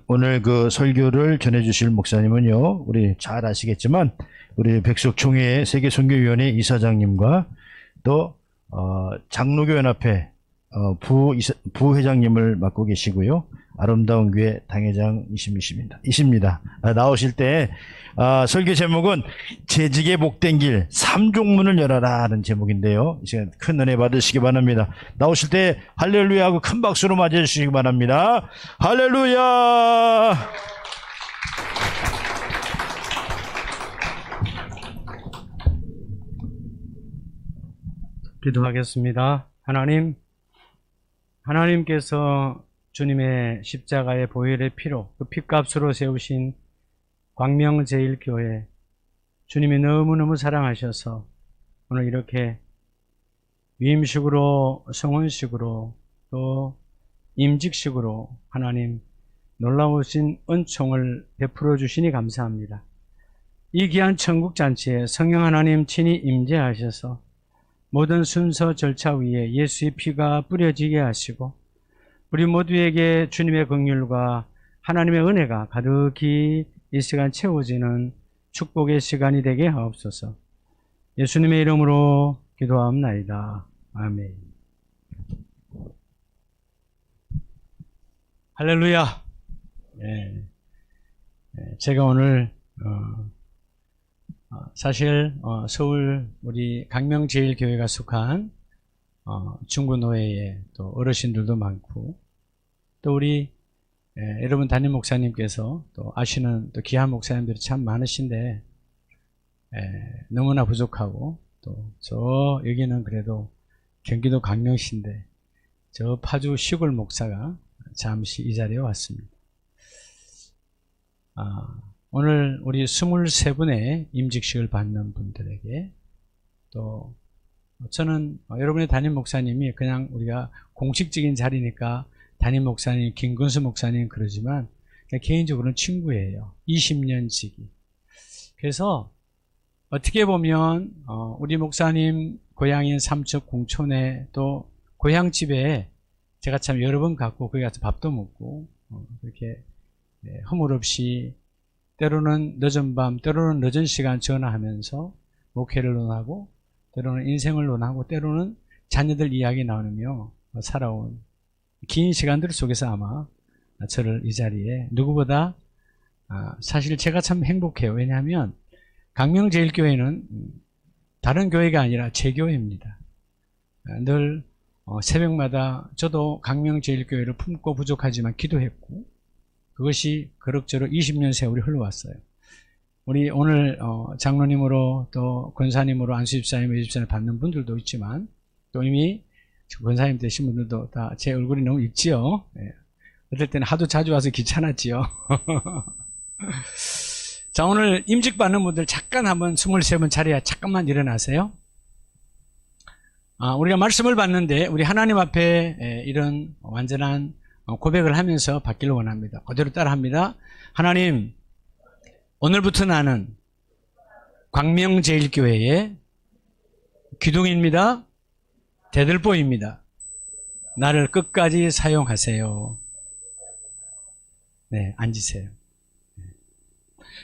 오늘 그 설교를 전해주실 목사님은요, 우리 잘 아시겠지만, 우리 백석총회 세계선교위원회 이사장님과 또, 장로교연합회, 부회장님을 맡고 계시고요. 아름다운 교회 당회장이십니다. 나오실 때, 설교 제목은 재직에 복된 길, 삼종문을 열어라 하는 제목인데요. 이 시간 큰 은혜 받으시기 바랍니다. 나오실 때 할렐루야 하고 큰 박수로 맞아주시기 바랍니다. 할렐루야! 기도하겠습니다. 하나님께서 주님의 십자가의 보혈의 피로 그 핏값으로 세우신 광명제일교회, 주님이 너무너무 사랑하셔서 오늘 이렇게 위임식으로, 성혼식으로, 또 임직식으로 하나님 놀라우신 은총을 베풀어 주시니 감사합니다. 이 귀한 천국잔치에 성령 하나님 친히 임재하셔서 모든 순서 절차 위에 예수의 피가 뿌려지게 하시고 우리 모두에게 주님의 긍휼과 하나님의 은혜가 가득히 이 시간 채워지는 축복의 시간이 되게 하옵소서. 예수님의 이름으로 기도하옵나이다. 아멘. 할렐루야. 제가 오늘 사실 서울 우리 강명제일교회가 속한 중고노회에 또 어르신들도 많고 또 우리 여러분 담임 목사님께서 또 아시는 또 귀한 목사님들이 참 많으신데 너무나 부족하고 또 저 여기는 그래도 경기도 강명시인데 저 파주 시골 목사가 잠시 이 자리에 왔습니다. 오늘 우리 23분의 임직식을 받는 분들에게 또 저는 여러분의 담임 목사님이 그냥 우리가 공식적인 자리니까 담임 목사님, 김근수 목사님 그러지만 개인적으로는 친구예요. 20년 지기. 그래서 어떻게 보면 우리 목사님 고향인 삼척 공촌에 또 고향집에 제가 참 여러 번 갔고 거기 가서 밥도 먹고 그렇게 허물없이 때로는 늦은 밤, 때로는 늦은 시간 전화하면서 목회를 논하고 때로는 인생을 논하고 때로는 자녀들 이야기 나누며 살아온 긴 시간들 속에서 아마 저를 이 자리에 누구보다 사실 제가 참 행복해요. 왜냐하면 강명제일교회는 다른 교회가 아니라 제 교회입니다. 늘 새벽마다 저도 강명제일교회를 품고 부족하지만 기도했고 그것이 그럭저럭 20년 세월이 흘러왔어요. 우리 오늘 장로님으로 또 권사님으로 안수집사님, 외집사님 받는 분들도 있지만 또 이미 권사님 되신 분들도 다 제 얼굴이 너무 있지요. 어떨 때는 하도 자주 와서 귀찮았지요. 자, 오늘 임직 받는 분들 잠깐 한번 23분 자리에 잠깐만 일어나세요. 우리가 말씀을 받는데 우리 하나님 앞에 이런 완전한 고백을 하면서 받기를 원합니다. 그대로 따라합니다. 하나님, 오늘부터 나는 광명제일교회의 기둥입니다. 대들보입니다. 나를 끝까지 사용하세요. 네, 앉으세요.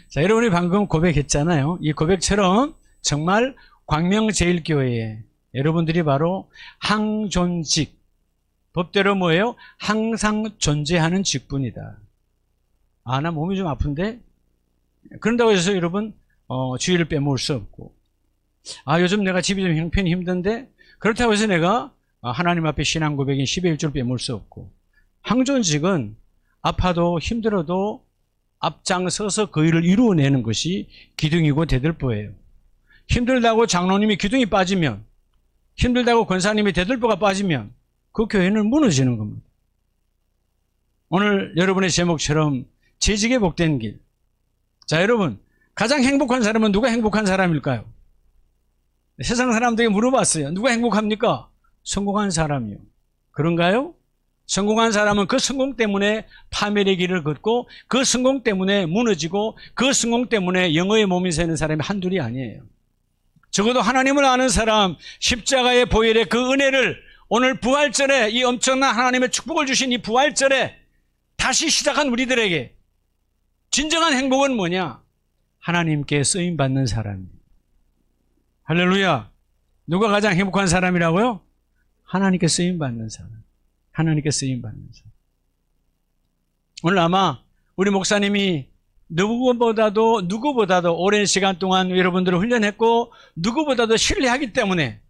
자, 여러분이 방금 고백했잖아요. 이 고백처럼 정말 광명제일교회에 여러분들이 바로 항존직, 법대로 뭐예요? 항상 존재하는 직분이다. 나 몸이 좀 아픈데? 그런다고 해서 여러분 주의를 빼먹을 수 없고 요즘 내가 집이 좀 형편이 힘든데 그렇다고 해서 내가 하나님 앞에 신앙 고백인 10의 1조를 빼먹을 수 없고 항존직은 아파도 힘들어도 앞장서서 그 일을 이루어내는 것이 기둥이고 대들보예요. 힘들다고 장로님이 기둥이 빠지면 힘들다고 권사님이 대들보가 빠지면 그 교회는 무너지는 겁니다. 오늘 여러분의 제목처럼 재직에 복된 길. 자, 여러분, 가장 행복한 사람은 누가 행복한 사람일까요? 세상 사람들에게 물어봤어요. 누가 행복합니까? 성공한 사람이요. 그런가요? 성공한 사람은 그 성공 때문에 파멸의 길을 걷고 그 성공 때문에 무너지고 그 성공 때문에 영어의 몸이 새는 사람이 한둘이 아니에요. 적어도 하나님을 아는 사람, 십자가의 보혈의 그 은혜를 오늘 부활절에 이 엄청난 하나님의 축복을 주신 이 부활절에 다시 시작한 우리들에게 진정한 행복은 뭐냐? 하나님께 쓰임받는 사람이에요. 할렐루야. 누가 가장 행복한 사람이라고요? 하나님께 쓰임받는 사람. 하나님께 쓰임받는 사람. 오늘 아마 우리 목사님이 누구보다도 오랜 시간 동안 여러분들을 훈련했고 누구보다도 신뢰하기 때문에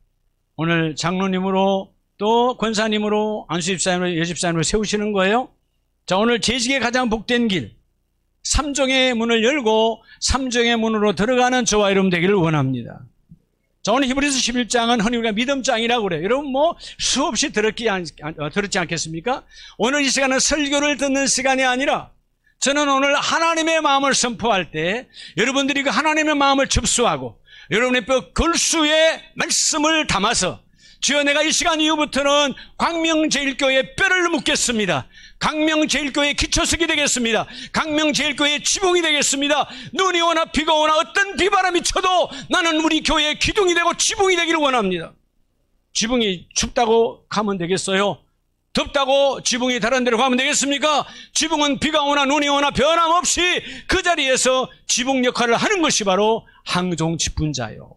오늘 장로님으로 또 권사님으로 안수집사님으로 여집사님으로 세우시는 거예요. 자, 오늘 재직에 가장 복된 길, 삼종의 문을 열고 삼종의 문으로 들어가는 저와 여러분 되기를 원합니다. 자, 오늘 히브리서 11장은 흔히 우리가 믿음장이라고 그래요. 여러분 뭐 수없이 들었지 않겠습니까? 오늘 이 시간은 설교를 듣는 시간이 아니라 저는 오늘 하나님의 마음을 선포할 때 여러분들이 그 하나님의 마음을 접수하고 여러분의 뼈 골수에 말씀을 담아서 주여 내가 이 시간 이후부터는 광명제일교회에 뼈를 묻겠습니다. 광명제일교회의 기초석이 되겠습니다. 광명제일교회의 지붕이 되겠습니다. 눈이 오나 비가 오나 어떤 비바람이 쳐도 나는 우리 교회의 기둥이 되고 지붕이 되기를 원합니다. 지붕이 춥다고 가면 되겠어요? 덥다고 지붕이 다른 데로 가면 되겠습니까? 지붕은 비가 오나 눈이 오나 변함없이 그 자리에서 지붕 역할을 하는 것이 바로 항종 직분자요.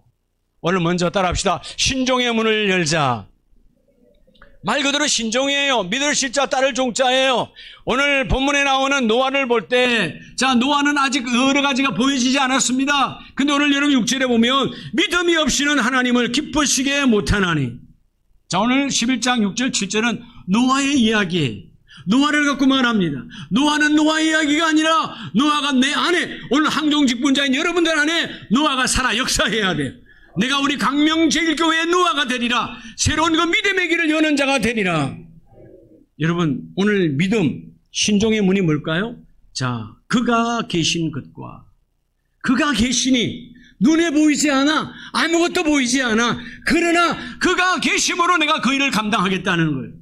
오늘 먼저 따라합시다. 신종의 문을 열자. 말 그대로 신종이에요. 믿을 실자 따를 종자예요. 오늘 본문에 나오는 노아를 볼 때, 자, 노아는 아직 여러 가지가 보여지지 않았습니다. 근데 오늘 여러분 6절에 보면 믿음이 없이는 하나님을 기쁘시게 못하나니. 자, 오늘 11장 6절 7절은 노아의 이야기예요. 노아를 갖고 말합니다. 노아는 노아의 이야기가 아니라 노아가 내 안에, 오늘 항종직분자인 여러분들 안에 노아가 살아 역사해야 돼요. 내가 우리 광명제일교회의 노아가 되리라. 새로운 그 믿음의 길을 여는 자가 되리라. 여러분, 오늘 믿음, 신종의 문이 뭘까요? 자, 그가 계신 것과 그가 계시니 눈에 보이지 않아, 아무것도 보이지 않아. 그러나 그가 계심으로 내가 그 일을 감당하겠다는 거예요.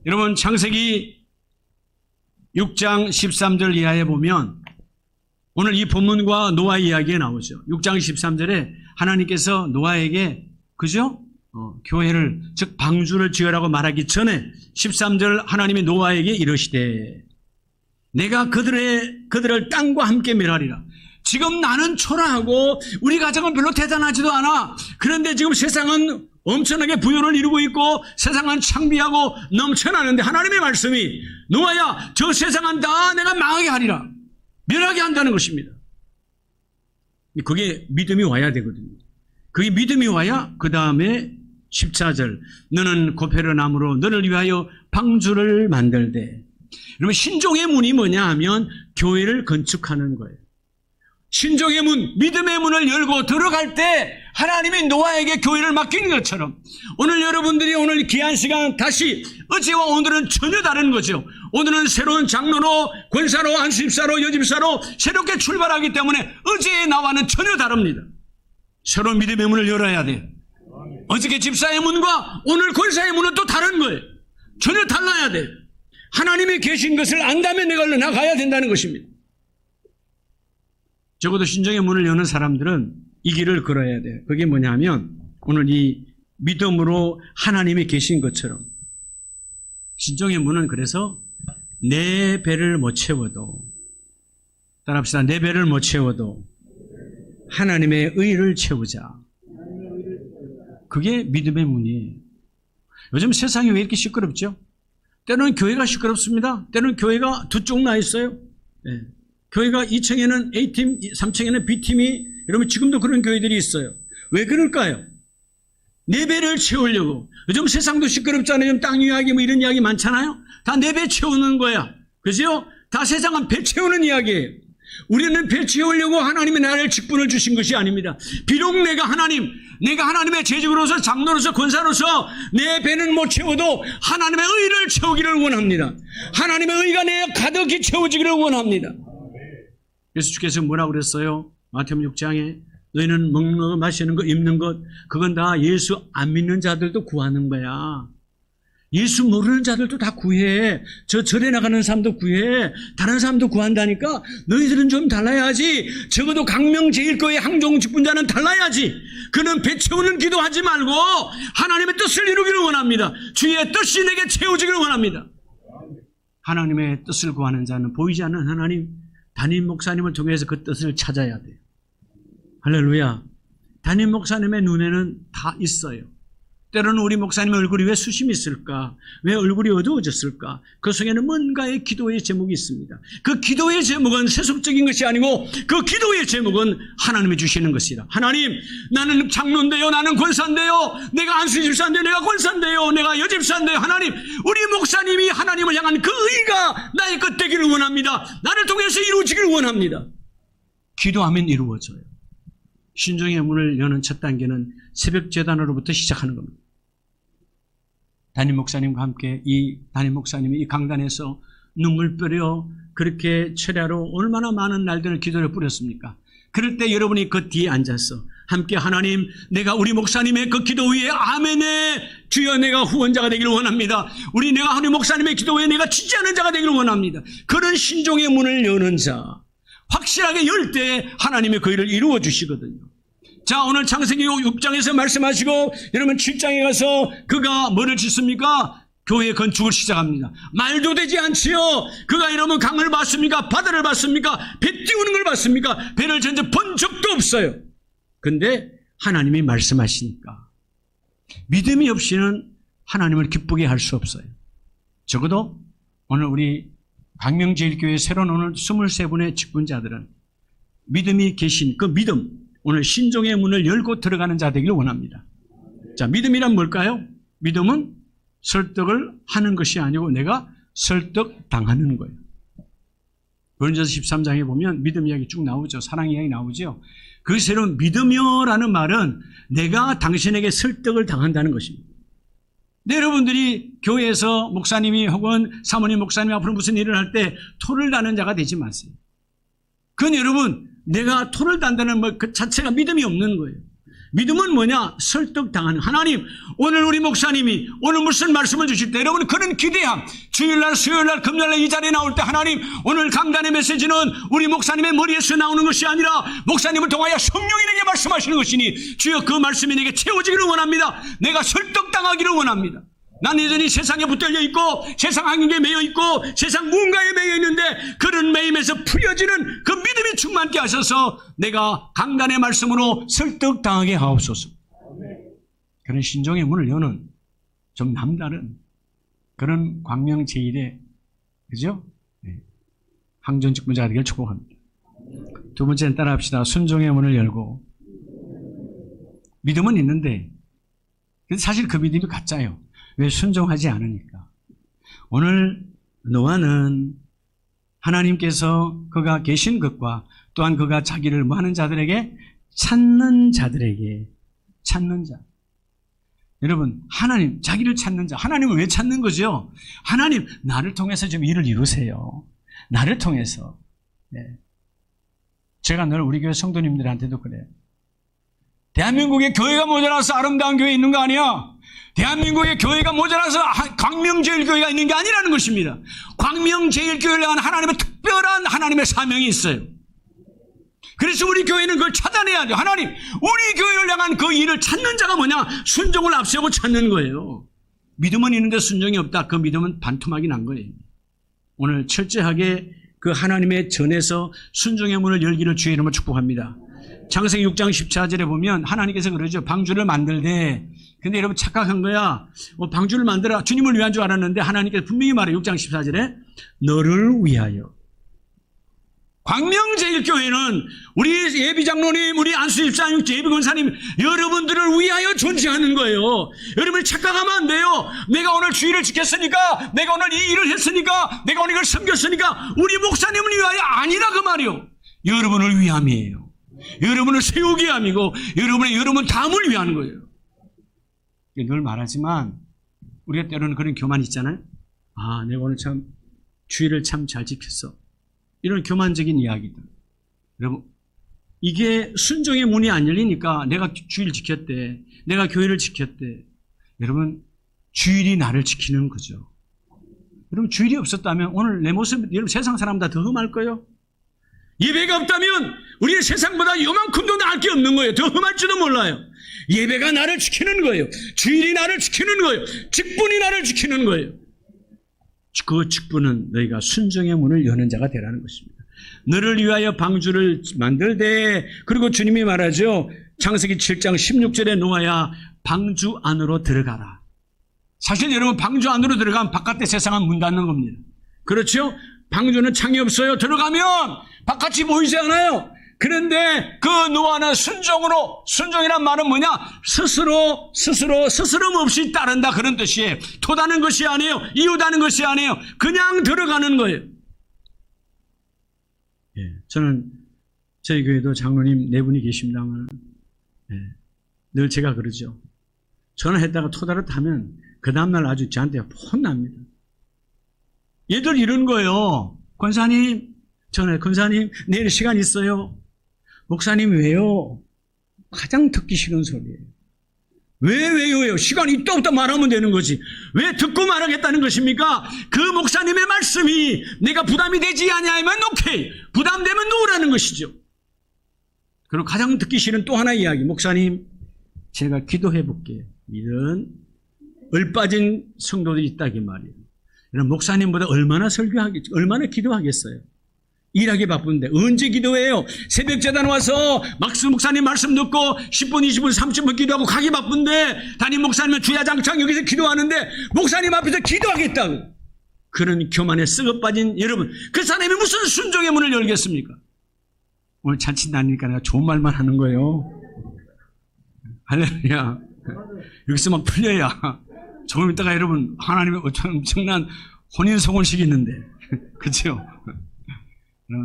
여러분, 창세기 6장 13절 이하에 보면 오늘 이 본문과 노아 이야기에 나오죠. 6장 13절에 하나님께서 노아에게, 그죠? 교회를, 즉 방주를 지으라고 말하기 전에 13절 하나님이 노아에게 이르시되 내가 그들을 땅과 함께 멸하리라. 지금 나는 초라하고 우리 가정은 별로 대단하지도 않아. 그런데 지금 세상은 엄청나게 부여를 이루고 있고 세상은 창비하고 넘쳐나는데 하나님의 말씀이 노아야, 저 세상은 다 내가 망하게 하리라. 멸하게 한다는 것입니다. 그게 믿음이 와야 되거든요. 그게 믿음이 와야 그 다음에 14절 너는 고페르나무로 너를 위하여 방주를 만들되. 여러분, 신종의 문이 뭐냐 하면 교회를 건축하는 거예요. 신종의 문, 믿음의 문을 열고 들어갈 때 하나님이 노아에게 교회를 맡기는 것처럼 오늘 여러분들이 오늘 귀한 시간 다시 어제와 오늘은 전혀 다른 거죠. 오늘은 새로운 장로로, 권사로, 안수집사로, 여집사로 새롭게 출발하기 때문에 어제의 나와는 전혀 다릅니다. 새로운 믿음의 문을 열어야 돼요. 어저께 집사의 문과 오늘 권사의 문은 또 다른 거예요. 전혀 달라야 돼요. 하나님이 계신 것을 안다면 내가 얼른 나가야 된다는 것입니다. 적어도 신정의 문을 여는 사람들은 이 길을 걸어야 돼요. 그게 뭐냐면 오늘 이 믿음으로 하나님이 계신 것처럼 신정의 문은 그래서 내 배를 못 채워도, 따라합시다. 내 배를 못 채워도 하나님의 의를 채우자. 그게 믿음의 문이에요. 요즘 세상이 왜 이렇게 시끄럽죠? 때로는 교회가 시끄럽습니다. 때로는 교회가 두 쪽 나 있어요. 네. 교회가 2층에는 A팀, 3층에는 B팀이, 여러분 지금도 그런 교회들이 있어요. 왜 그럴까요? 내 배를 채우려고. 요즘 세상도 시끄럽잖아요. 요즘 땅 이야기 뭐 이런 이야기 많잖아요. 다 내 배 채우는 거야. 그죠? 다 세상은 배 채우는 이야기예요. 우리는 배 채우려고 하나님이 나를 직분을 주신 것이 아닙니다. 비록 내가 하나님의 재직으로서, 장로로서, 권사로서 내 배는 못 채워도 하나님의 의를 채우기를 원합니다. 하나님의 의가 내 가득히 채워지기를 원합니다. 그래서 주께서 뭐라고 그랬어요? 마태복음 6장에 너희는 먹는 것, 마시는 것, 입는 것, 그건 다 예수 안 믿는 자들도 구하는 거야. 예수 모르는 자들도 다 구해. 저 절에 나가는 사람도 구해. 다른 사람도 구한다니까 너희들은 좀 달라야지. 적어도 강명제일교회 항종직분자는 달라야지. 그는 배 채우는 기도하지 말고 하나님의 뜻을 이루기를 원합니다. 주의 뜻이 내게 채워지기를 원합니다. 하나님의 뜻을 구하는 자는 보이지 않는 하나님, 담임 목사님을 통해서 그 뜻을 찾아야 돼요. 할렐루야. 담임 목사님의 눈에는 다 있어요. 때로는 우리 목사님의 얼굴이 왜 수심이 있을까? 왜 얼굴이 어두워졌을까? 그 속에는 뭔가의 기도의 제목이 있습니다. 그 기도의 제목은 세속적인 것이 아니고 그 기도의 제목은 하나님이 주시는 것이라. 하나님, 나는 장로인데요, 나는 권사인데요, 내가 안수집사인데요, 내가 권사인데요, 내가 여집사인데요. 하나님, 우리 목사님이 하나님을 향한 그 의가 나의 것 되기를 원합니다. 나를 통해서 이루어지기를 원합니다. 기도하면 이루어져요. 신종의 문을 여는 첫 단계는 새벽 제단으로부터 시작하는 겁니다. 담임 목사님과 함께 이 담임 목사님이 이 강단에서 눈물 뿌려 그렇게 철야로 얼마나 많은 날들을 기도를 뿌렸습니까? 그럴 때 여러분이 그 뒤에 앉아서 함께 하나님, 내가 우리 목사님의 그 기도 위에 아멘에 주여 내가 후원자가 되기를 원합니다. 내가 우리 목사님의 기도 위에 내가 지지하는 자가 되기를 원합니다. 그런 신종의 문을 여는 자, 확실하게 열 때 하나님의 그 일을 이루어 주시거든요. 자, 오늘 창세기 6장에서 말씀하시고 여러분 7장에 가서 그가 뭐를 짓습니까? 교회 건축을 시작합니다. 말도 되지 않지요. 그가 여러분 강을 봤습니까? 바다를 봤습니까? 배 띄우는 걸 봤습니까? 배를 전혀 본 적도 없어요. 근데 하나님이 말씀하시니까 믿음이 없이는 하나님을 기쁘게 할 수 없어요. 적어도 오늘 우리 광명제일교회 새로운 오늘 23분의 직분자들은 믿음이 계신 그 믿음, 오늘 신종의 문을 열고 들어가는 자 되기를 원합니다. 자, 믿음이란 뭘까요? 믿음은 설득을 하는 것이 아니고 내가 설득당하는 거예요. 고린도서 13장에 보면 믿음 이야기 쭉 나오죠. 사랑 이야기 나오죠. 그 새로운 믿음이요라는 말은 내가 당신에게 설득을 당한다는 것입니다. 네, 여러분들이 교회에서 목사님이 혹은 사모님 목사님 앞으로 무슨 일을 할 때 토를 다는 자가 되지 마세요. 그건 여러분, 내가 토를 단다는 그 자체가 믿음이 없는 거예요. 믿음은 뭐냐? 설득당하는. 하나님, 오늘 우리 목사님이 오늘 무슨 말씀을 주실 때 여러분 그런 기대함, 주일날, 수요일날, 금요일날 이 자리에 나올 때 하나님, 오늘 강단의 메시지는 우리 목사님의 머리에서 나오는 것이 아니라 목사님을 통하여 성령이 내게 말씀하시는 것이니 주여 그 말씀이 내게 채워지기를 원합니다. 내가 설득당하기를 원합니다. 난 여전히 세상에 붙들려 있고 세상 악에 매여 있고 세상 무언가에 매여 있는데 그런 매임에서 풀려지는 그 믿음이 충만케 하셔서 내가 강단의 말씀으로 설득당하게 하옵소서. 그런 신종의 문을 여는 좀 남다른 그런 광명제일의, 그죠? 네. 항전 직분자가 되기를 축복합니다. 두 번째는 따라합시다. 순종의 문을 열고. 믿음은 있는데 사실 그 믿음이 가짜예요. 왜? 순종하지 않으니까. 오늘 노아는 하나님께서 그가 계신 것과 또한 그가 자기를 뭐하는 자들에게 찾는 자들에게 찾는 자. 여러분, 하나님, 자기를 찾는 자. 하나님을 왜 찾는 거죠? 하나님, 나를 통해서 좀 일을 이루세요. 나를 통해서. 네. 제가 늘 우리 교회 성도님들한테도 그래요. 대한민국에 교회가 모자라서 아름다운 교회 있는 거 아니야? 대한민국의 교회가 모자라서 광명제일교회가 있는 게 아니라는 것입니다. 광명제일교회를 향한 하나님의 특별한 하나님의 사명이 있어요. 그래서 우리 교회는 그걸 찾아내야 돼요. 하나님, 우리 교회를 향한 그 일을 찾는 자가 뭐냐? 순종을 앞세우고 찾는 거예요. 믿음은 있는데 순종이 없다. 그 믿음은 반토막이 난 거예요. 오늘 철저하게 그 하나님의 전에서 순종의 문을 열기를 주의 이름으로 축복합니다. 창세기 6장 14절에 보면 하나님께서 그러죠. 방주를 만들되, 근데 여러분 착각한 거야. 방주를 만들어 주님을 위한 줄 알았는데 하나님께서 분명히 말해요. 6장 14절에 너를 위하여. 광명제일교회는 우리 예비장로님, 우리 안수집사님, 예비권사님 여러분들을 위하여 존재하는 거예요. 여러분이 착각하면 안 돼요. 내가 오늘 주일을 지켰으니까, 내가 오늘 이 일을 했으니까, 내가 오늘 이걸 섬겼으니까 우리 목사님을 위하여 아니라 그 말이요. 여러분을 위함이에요. 여러분을 세우기 위함이고 여러분 다음을 위한 거예요. 늘 말하지만 우리가 때로는 그런 교만이 있잖아요. 아, 내가 오늘 참 주일을 참 잘 지켰어. 이런 교만적인 이야기들. 여러분, 이게 순종의 문이 안 열리니까 내가 주일 지켰대, 내가 교회를 지켰대. 여러분, 주일이 나를 지키는 거죠. 여러분, 주일이 없었다면 오늘 내 모습, 여러분 세상 사람보다 더 흠할 거예요. 예배가 없다면 우리는 세상보다 요만큼도 나을 게 없는 거예요. 더 흠할지도 몰라요. 예배가 나를 지키는 거예요. 주일이 나를 지키는 거예요. 직분이 나를 지키는 거예요. 그 직분은 너희가 순종의 문을 여는 자가 되라는 것입니다. 너를 위하여 방주를 만들되, 그리고 주님이 말하죠. 창세기 7장 16절에 노아야 방주 안으로 들어가라. 사실 여러분, 방주 안으로 들어가면 바깥의 세상은 문 닫는 겁니다. 그렇죠? 방주는 창이 없어요. 들어가면 바깥이 보이지 않아요. 그런데 그 노아는 순종이란 말은 뭐냐? 스스럼 없이 따른다, 그런 뜻이에요. 토다는 것이 아니에요. 이유다는 것이 아니에요. 그냥 들어가는 거예요. 예, 저는 저희 교회도 장로님 4분이 계십니다만, 늘 제가 그러죠. 전화했다가 토다를 타면 그 다음날 아주 저한테 혼납니다. 얘들 이런 거예요. 권사님, 권사님, 내일 시간 있어요? 목사님, 왜요? 가장 듣기 싫은 소리예요. 왜요? 시간 있다 없다 말하면 되는 거지. 왜 듣고 말하겠다는 것입니까? 그 목사님의 말씀이 내가 부담이 되지 않냐면 오케이. 부담되면 놓으라는 것이죠. 그리고 가장 듣기 싫은 또 하나의 이야기. 목사님, 제가 기도해 볼게요. 이런 얼빠진 성도들이 있다기 말이에요. 이런 목사님보다 얼마나 설교하겠죠? 얼마나 기도하겠어요? 일하기 바쁜데 언제 기도해요? 새벽 재단 와서 막스 목사님 말씀 듣고 10분, 20분, 30분 기도하고 가기 바쁜데, 담임 목사님은 주야장창 여기서 기도하는데 목사님 앞에서 기도하겠다고. 그런 교만에 썩어 빠진 여러분, 그 사람이 무슨 순종의 문을 열겠습니까? 오늘 잔치 다니니까 내가 좋은 말만 하는 거예요. 할렐루야. 여기서 막 풀려야 조금 있다가 여러분, 하나님의 엄청난 혼인성혼식이 있는데 그렇죠?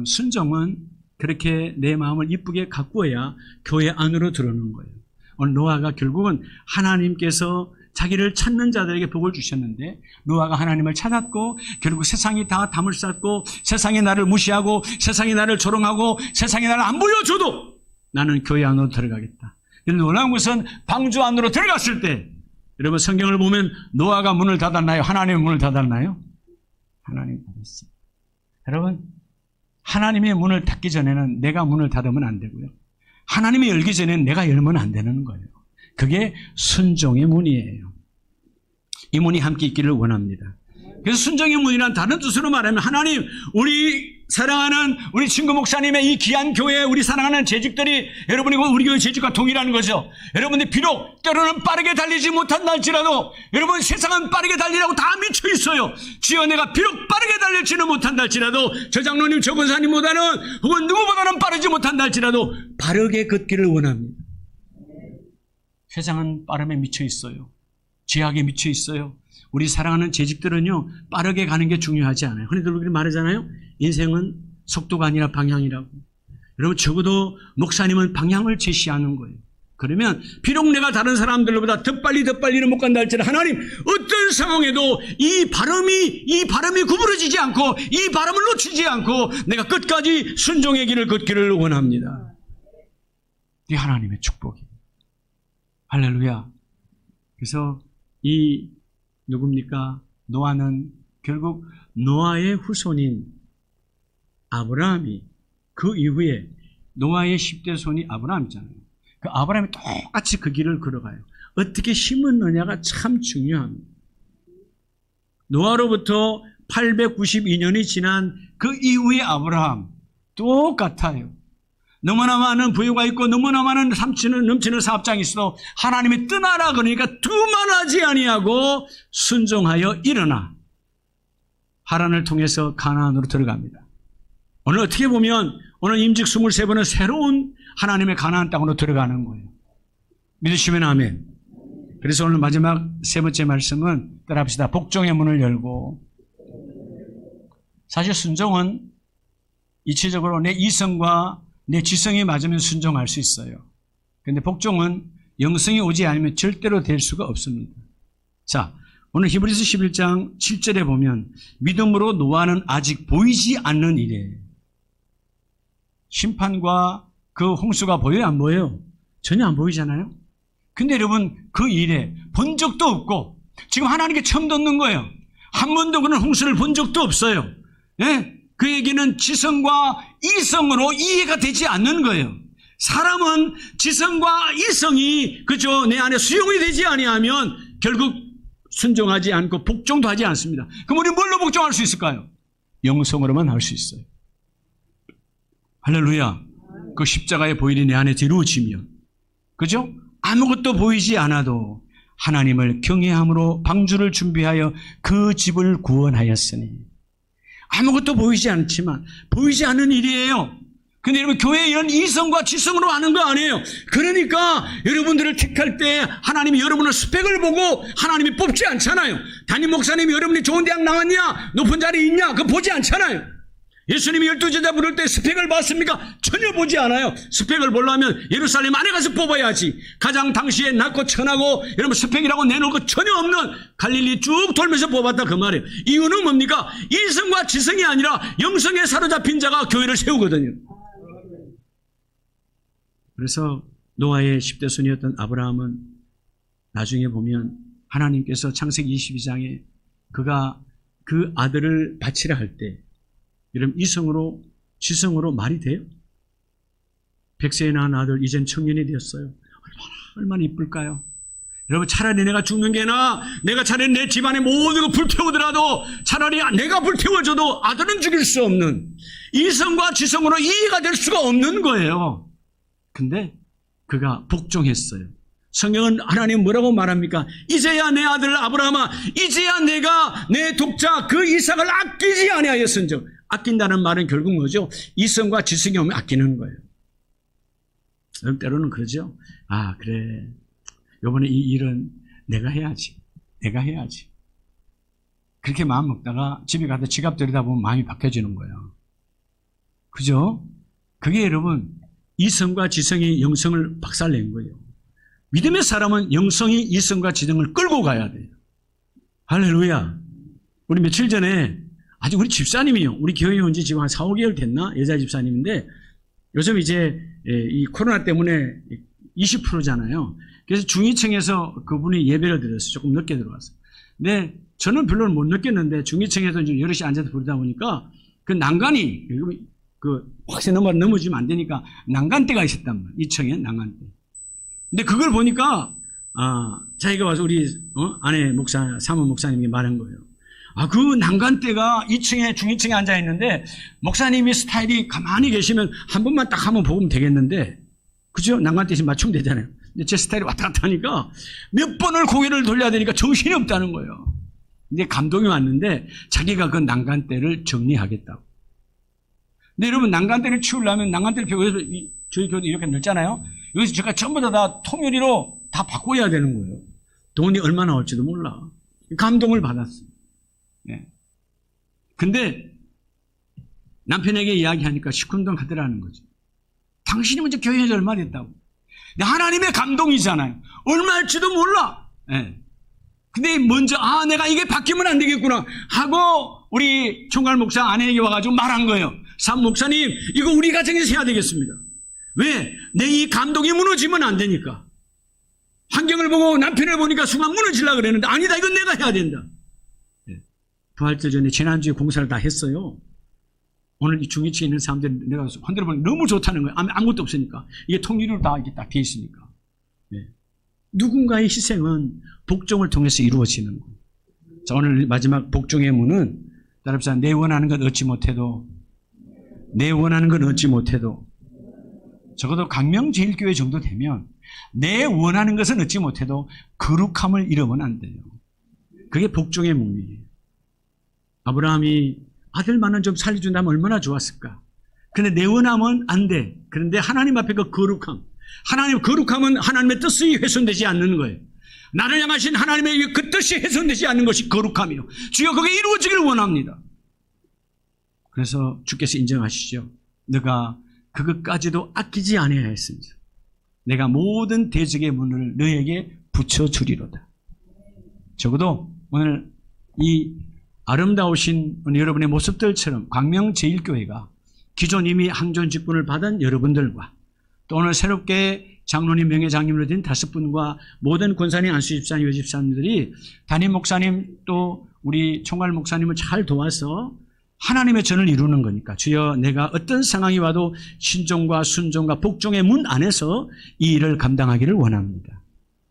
순종은 그렇게 내 마음을 이쁘게 가꾸어야 교회 안으로 들어오는 거예요. 오늘 노아가 결국은 하나님께서 자기를 찾는 자들에게 복을 주셨는데, 노아가 하나님을 찾았고 결국 세상이 다 담을 쌓고 세상이 나를 무시하고 세상이 나를 조롱하고 세상이 나를 안 보여줘도 나는 교회 안으로 들어가겠다. 놀라운 것은 방주 안으로 들어갔을 때, 여러분 성경을 보면 노아가 문을 닫았나요? 하나님의 문을 닫았나요? 하나님이 닫았어요. 여러분, 하나님의 문을 닫기 전에는 내가 문을 닫으면 안 되고요. 하나님이 열기 전에는 내가 열면 안 되는 거예요. 그게 순종의 문이에요. 이 문이 함께 있기를 원합니다. 그래서 순종의 문이란 다른 뜻으로 말하면, 하나님, 우리 사랑하는 우리 친구 목사님의 이 귀한 교회, 우리 사랑하는 재직들이 여러분이 우리 교회 재직과 동일한 거죠. 여러분들 비록 때로는 빠르게 달리지 못한다 할지라도, 여러분 세상은 빠르게 달리라고 다 미쳐 있어요. 주여, 내가 비록 빠르게 달릴지는 못한다 할지라도, 저 장로님 저 권사님보다는 혹은 누구보다는 빠르지 못한다 할지라도 바르게 걷기를 원합니다. 세상은 빠름에 미쳐 있어요. 죄악에 미쳐 있어요. 우리 사랑하는 재직들은요, 빠르게 가는 게 중요하지 않아요. 흔히들 우리 말하잖아요. 인생은 속도가 아니라 방향이라고. 여러분, 적어도 목사님은 방향을 제시하는 거예요. 그러면 비록 내가 다른 사람들보다 더 빨리는 못 간다 할지라도, 하나님, 어떤 상황에도 이 발음이 구부러지지 않고 이 발음을 놓치지 않고 내가 끝까지 순종의 길을 걷기를 원합니다. 이 하나님의 축복이에요. 할렐루야. 그래서 이 누굽니까? 노아는 결국 노아의 후손인 아브라함이, 그 이후에 노아의 10대 손이 아브라함이잖아요. 그 아브라함이 똑같이 그 길을 걸어가요. 어떻게 심었느냐가 참 중요합니다. 노아로부터 892년이 지난 그 이후의 아브라함 똑같아요. 너무나 많은 부유가 있고 너무나 많은 넘치는 사업장이 있어도 하나님이 떠나라 그러니까 두말하지 아니하고 순종하여 일어나 하란을 통해서 가나안으로 들어갑니다. 오늘 어떻게 보면 오늘 임직 23번은 새로운 하나님의 가나안 땅으로 들어가는 거예요. 믿으시면 아멘. 그래서 오늘 마지막 세 번째 말씀은 따라합시다. 복종의 문을 열고. 사실 순종은 이치적으로 내 이성과 내 지성이 맞으면 순종할 수 있어요. 그런데 복종은 영성이 오지 않으면 절대로 될 수가 없습니다. 자, 오늘 히브리서 11장 7절에 보면 믿음으로 노아는 아직 보이지 않는 일에, 심판과 그 홍수가 보여요, 안 보여요? 전혀 안 보이잖아요. 근데 여러분, 그 일에 본 적도 없고 지금 하나님께 처음 듣는 거예요. 한 번도 그런 홍수를 본 적도 없어요. 예? 그에게는 지성과 이성으로 이해가 되지 않는 거예요. 사람은 지성과 이성이 그죠 내 안에 수용이 되지 아니하면 결국 순종하지 않고 복종도 하지 않습니다. 그럼 우리 뭘로 복종할 수 있을까요? 영성으로만 할 수 있어요. 할렐루야. 그 십자가의 보혈이 내 안에서 이루어지면, 그죠? 아무것도 보이지 않아도 하나님을 경외함으로 방주를 준비하여 그 집을 구원하였으니, 아무것도 보이지 않지만 보이지 않는 일이에요. 근데 여러분, 교회에 이런 이성과 지성으로 하는 거 아니에요. 그러니까 여러분들을 택할 때 하나님이 여러분의 스펙을 보고 하나님이 뽑지 않잖아요. 담임 목사님이 여러분이 좋은 대학 나왔냐, 높은 자리에 있냐, 그거 보지 않잖아요. 예수님이 12제자 부를 때 스펙을 봤습니까? 전혀 보지 않아요. 스펙을 보려면 예루살렘 안에 가서 뽑아야지. 가장 당시에 낮고 천하고 여러분 스펙이라고 내놓을 거 전혀 없는 갈릴리 쭉 돌면서 뽑았다 그 말이에요. 이유는 뭡니까? 이성과 지성이 아니라 영성에 사로잡힌 자가 교회를 세우거든요. 그래서 노아의 10대 손이었던 아브라함은 나중에 보면 하나님께서 창세기 22장에 그가 그 아들을 바치라 할 때, 여러분 이성으로 지성으로 말이 돼요? 100세에 낳은 아들 이젠 청년이 되었어요. 얼마나 이쁠까요? 여러분, 차라리 내가 죽는 게 나아. 내가 차라리 내 집안에 모든 거 불태우더라도 차라리 내가 불태워줘도 아들은 죽일 수 없는, 이성과 지성으로 이해가 될 수가 없는 거예요. 근데 그가 복종했어요. 성경은 하나님 뭐라고 말합니까? 이제야 내 아들 아브라함아, 이제야 내가 내 독자 그 이삭을 아끼지 아니하였은즉. 아낀다는 말은 결국 뭐죠? 이성과 지성이 오면 아끼는 거예요. 때로는 그러죠. 아, 그래, 요번에 이 일은 내가 해야지. 그렇게 마음 먹다가 집에 가서 지갑 들여다보면 마음이 바뀌어지는 거예요. 그죠? 그게 여러분, 이성과 지성이 영성을 박살낸 거예요. 믿음의 사람은 영성이 이성과 지성을 끌고 가야 돼요. 할렐루야. 우리 며칠 전에 아주 우리 집사님이요. 우리 교회에 온 지 지금 한 4, 5개월 됐나? 여자 집사님인데 요즘 이제 이 코로나 때문에 20%잖아요. 그래서 중위층에서 그분이 예배를 드렸어요. 조금 늦게 들어왔어요. 근데 저는 별로 못 느꼈는데 중위층에서 이제 여럿이 앉아서 부르다 보니까 그 난간이 확실히 넘어지면 안 되니까 난간대가 있었단 말이에요. 2층에 난간대. 근데 그걸 보니까 자기가 와서 우리 아내 목사 사모 목사님이 말한 거예요. 그 난간대가 2층에 중위층에 앉아 있는데 목사님이 스타일이 가만히 계시면 한 번만 딱 한번 보면 되겠는데, 그죠? 난간대 지금 맞춤되잖아요. 근데 제 스타일이 왔다 갔다 하니까 몇 번을 고개를 돌려야 되니까 정신이 없다는 거예요. 근데 감동이 왔는데 자기가 그 난간대를 정리하겠다고. 근데 여러분, 난간대를 치우려면 난간대를 펴고 저희 교회도 이렇게 넓잖아요. 여기서 제가 전부 다 통유리로 다 바꿔야 되는 거예요. 돈이 얼마 나올지도 몰라. 감동을 받았어요. 네. 근데 남편에게 이야기하니까 시큰둥 하더라는 거죠. 당신이 먼저 교회에 얼마 됐다고. 근데 하나님의 감동이잖아요. 얼마일지도 몰라. 네. 근데 먼저 내가 이게 바뀌면 안 되겠구나 하고 우리 총괄 목사 아내에게 와가지고 말한 거예요. 산 목사님, 이거 우리 가정에서 해야 되겠습니다. 왜? 내 이 감동이 무너지면 안 되니까. 환경을 보고 남편을 보니까 순간 무너지려고 그랬는데 아니다, 이건 내가 해야 된다. 부활절 전에 지난주에 공사를 다 했어요. 오늘 이 중위층에 있는 사람들이 내가 흔들어 보니 너무 좋다는 거예요. 아무것도 없으니까. 이게 통유리로 다 이렇게 딱 돼 있으니까. 네. 누군가의 희생은 복종을 통해서 이루어지는 거예요. 자, 오늘 마지막 복종의 문은, 따라서 내 원하는 것 얻지 못해도, 적어도 강명제일교회 정도 되면 내 원하는 것은 얻지 못해도 거룩함을 잃으면 안 돼요. 그게 복종의 문이에요. 아브라함이 아들만은 좀 살려준다면 얼마나 좋았을까. 근데 내 원함은 안 돼. 그런데 하나님 앞에 그 거룩함, 거룩함은 하나님의 뜻이 훼손되지 않는 거예요. 나를 향하신 하나님의 그 뜻이 훼손되지 않는 것이 거룩함이요. 주여, 그게 이루어지기를 원합니다. 그래서 주께서 인정하시죠. 너가 그것까지도 아끼지 아니하였습니다. 내가 모든 대적의 문을 너에게 붙여주리로다. 적어도 오늘 이 아름다우신 여러분의 모습들처럼 광명제일교회가 기존 이미 항존 직분을 받은 여러분들과 또 오늘 새롭게 장로님, 명예장님으로 된 5분과 모든 권사님, 안수집사님, 여집사님들이 담임 목사님 또 우리 총괄 목사님을 잘 도와서 하나님의 전을 이루는 거니까, 주여, 내가 어떤 상황이 와도 신종과 순종과 복종의 문 안에서 이 일을 감당하기를 원합니다.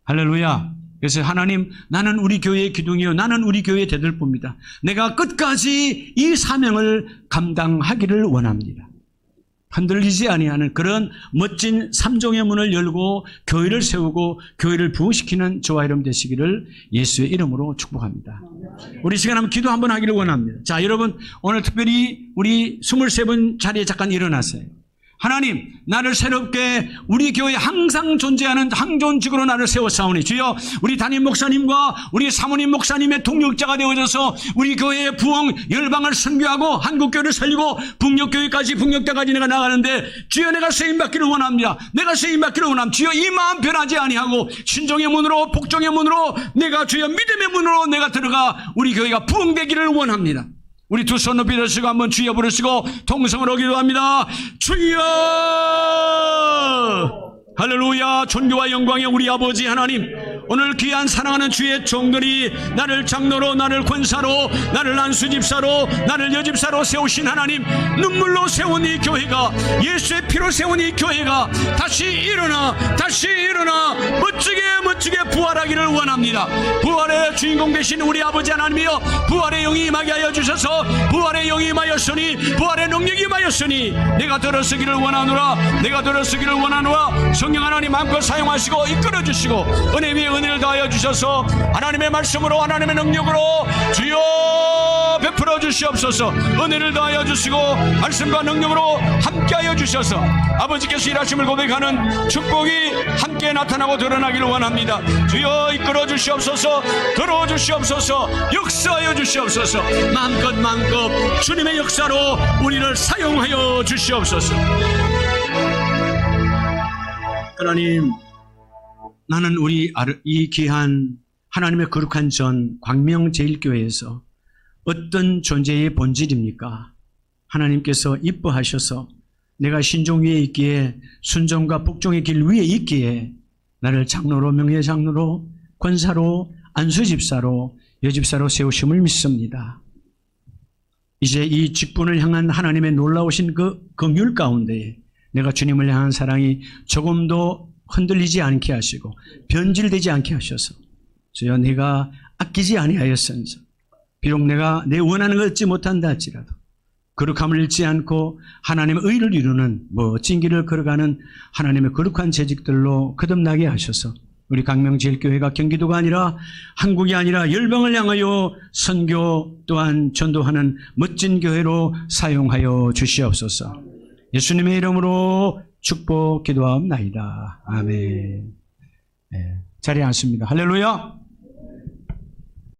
할렐루야. 그래서 하나님, 나는 우리 교회의 기둥이요, 나는 우리 교회의 대들보입니다. 내가 끝까지 이 사명을 감당하기를 원합니다. 흔들리지 아니하는 그런 멋진 삼종의 문을 열고 교회를 세우고 교회를 부흥시키는 저와 여러분 되시기를 예수의 이름으로 축복합니다. 우리 시간 한번 기도 한번 하기를 원합니다. 자, 여러분 오늘 특별히 우리 23분 자리에 잠깐 일어나세요. 하나님, 나를 새롭게 우리 교회에 항상 존재하는 항존직으로 나를 세워싸우니 주여, 우리 담임 목사님과 우리 사모님 목사님의 동력자가 되어져서 우리 교회의 부흥 열방을 선교하고 한국교회를 살리고 북녘교회까지 북녘대까지 내가 나가는데 주여, 내가 쓰임받기를 원합니다. 내가 쓰임받기를 원합니다. 주여, 이 마음 변하지 아니하고 신종의 문으로 복종의 문으로 내가 주여 믿음의 문으로 내가 들어가 우리 교회가 부흥되기를 원합니다. 우리 두 손 높이 들으시고 한번 주여 부르시고 통성으로 기도합니다. 주여! 할렐루야. 존귀와 영광의 우리 아버지 하나님, 오늘 귀한 사랑하는 주의 종들이 나를 장로로, 나를 권사로, 나를 안수집사로, 나를 여집사로 세우신 하나님, 눈물로 세운 이 교회가, 예수의 피로 세운 이 교회가 다시 일어나 멋지게 부활하기를 원합니다. 부활의 주인공 되신 우리 아버지 하나님이여, 부활의 영이 임하게 하여 주셔서 부활의 영이 임하였으니, 부활의 능력이 임하였으니 내가 들어서기를 원하노라. 내가 들어서기를 원하노라. 성령 하나님 마음껏 사용하시고 이끌어 주시고 은혜 위에 은혜를 더하여 주셔서 하나님의 말씀으로, 하나님의 능력으로 주여 베풀어 주시옵소서. 은혜를 더하여 주시고 말씀과 능력으로 함께하여 주셔서 아버지께서 일하심을 고백하는 축복이 함께 나타나고 드러나기를 원합니다. 주여 이끌어 주시옵소서. 들어오 주시옵소서. 역사하여 주시옵소서. 마음껏 주님의 역사로 우리를 사용하여 주시옵소서. 하나님, 나는 우리 이 귀한 하나님의 거룩한 전 광명제일교회에서 어떤 존재의 본질입니까? 하나님께서 이뻐하셔서 내가 신종 위에 있기에, 순종과 복종의 길 위에 있기에 나를 장로로, 명예장로로, 권사로, 안수집사로, 여집사로 세우심을 믿습니다. 이제 이 직분을 향한 하나님의 놀라우신 그 긍휼 가운데 내가 주님을 향한 사랑이 조금도 흔들리지 않게 하시고 변질되지 않게 하셔서 주여, 내가 아끼지 아니하였선서 비록 내가 내 원하는 걸 얻지 못한다 할지라도 거룩함을 잃지 않고 하나님의 의를 이루는 멋진 길을 걸어가는 하나님의 거룩한 재직들로 거듭나게 하셔서 우리 광명제일교회가 경기도가 아니라 한국이 아니라 열방을 향하여 선교 또한 전도하는 멋진 교회로 사용하여 주시옵소서. 예수님의 이름으로 축복 기도하옵나이다. 아멘. 네, 자리에 앉습니다. 할렐루야.